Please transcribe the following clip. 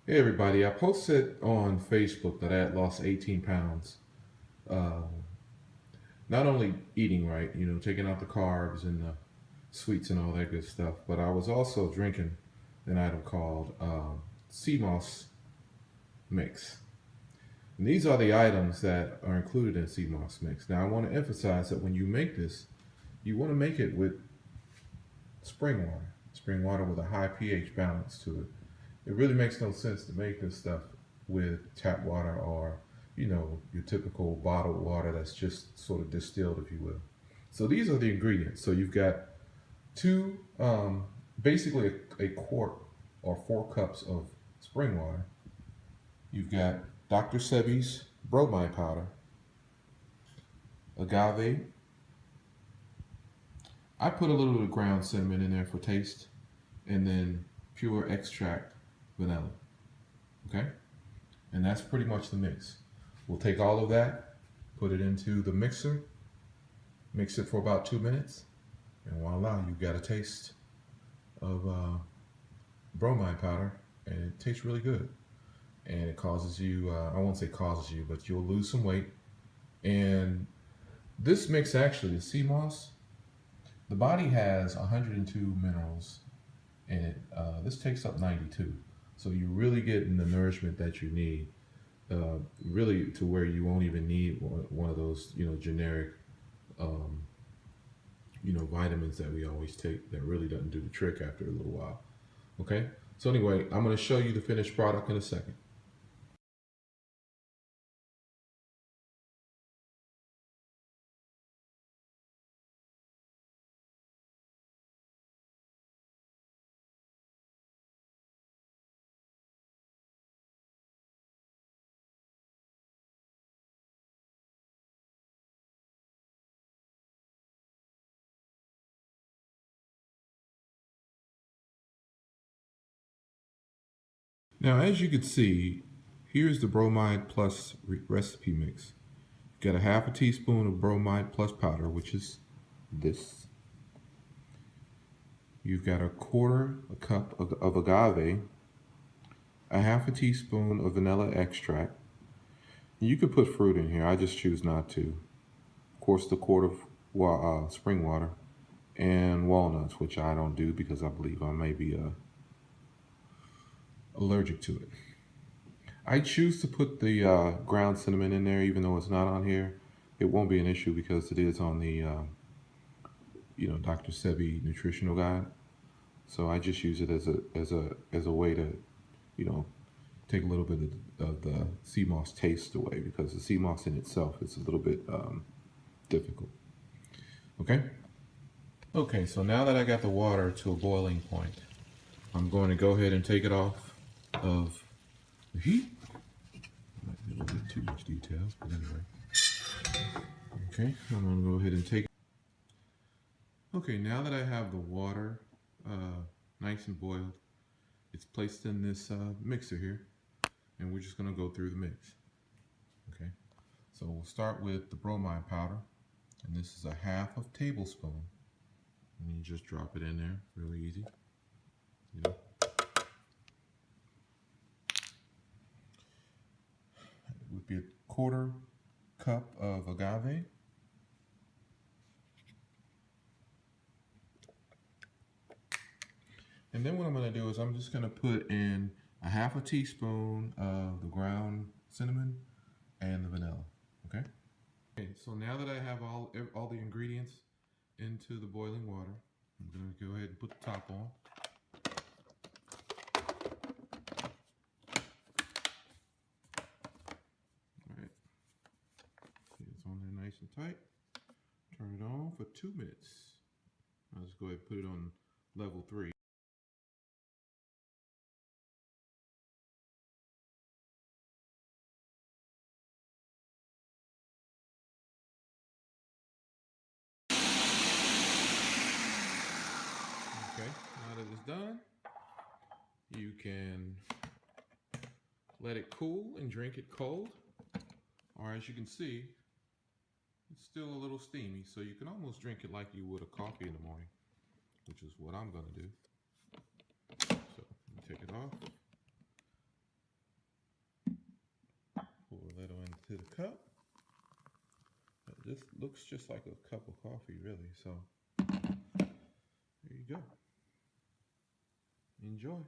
Hey everybody, I posted on Facebook that I had lost 18 pounds. Uh, Not only eating right, taking out the carbs and the sweets and all that good stuff, but I was also drinking an item called sea moss mix. And these are the items that are included in sea moss mix. Now I want to emphasize that when you make this, you want to make it with spring water with a high pH balance to it. It really makes no sense to make this stuff with tap water or, your typical bottled water that's just sort of distilled, if you will. So these are the ingredients. So you've got two, basically a quart or 4 cups of spring water. You've got Dr. Sebi's bromide powder, agave. I put a little bit of ground cinnamon in there for taste, and then pure extract vanilla. Okay? And that's pretty much the mix. We'll take all of that, put it into the mixer, mix it for about 2 minutes, and voila, you've got a taste of bromide powder, and it tastes really good. And it causes you, I won't say causes you, but you'll lose some weight. And this mix actually, the sea moss, the body has 102 minerals in it. This takes up 92. So you're really getting the nourishment that you need, really to where you won't even need one of those, generic, um, vitamins that we always take that really doesn't do the trick after a little while. Okay. So anyway, I'm going to show you the finished product in a second. Now, as you can see, here's the Bromide Plus recipe mix. You got a half a teaspoon of Bromide Plus powder, which is this. You've got a cup of agave, a half a teaspoon of vanilla extract. You could put fruit in here. I just choose not to. Of course, the quart of spring water and walnuts, which I don't do because I believe I may be allergic to it. I choose to put the ground cinnamon in there, even though it's not on here. It won't be an issue because it is on the, Dr. Sebi nutritional guide. So I just use it as a way to, you know, take a little bit of the sea moss taste away because the sea moss in itself is a little bit difficult. Okay. Okay. So now that I got the water to a boiling point, I'm going to go ahead and take it off of the heat. Might be a little bit too much details, but anyway. Okay, I'm going to go ahead and take it. Okay, now that I have the water nice and boiled, it's placed in this mixer here, and we're just going to go through the mix. Okay, so we'll start with the bromide powder, and this is a half of tablespoon, and you just drop it in there, really easy. You know. It would be a quarter cup of agave. And then what I'm going to do is I'm just going to put in a half a teaspoon of the ground cinnamon and the vanilla. Okay. Okay. So now that I have all the ingredients into the boiling water, I'm going to go ahead and put the top on. All right. See, it's on there nice and tight. Turn it on for 2 minutes. I'll just go ahead and put it on level 3. Okay, now that it's done, you can let it cool and drink it cold. Or as you can see, it's still a little steamy, so you can almost drink it like you would a coffee in the morning, which is what I'm going to do. So, let me take it off. into the cup. This looks just like a cup of coffee, really. So there you go. Enjoy.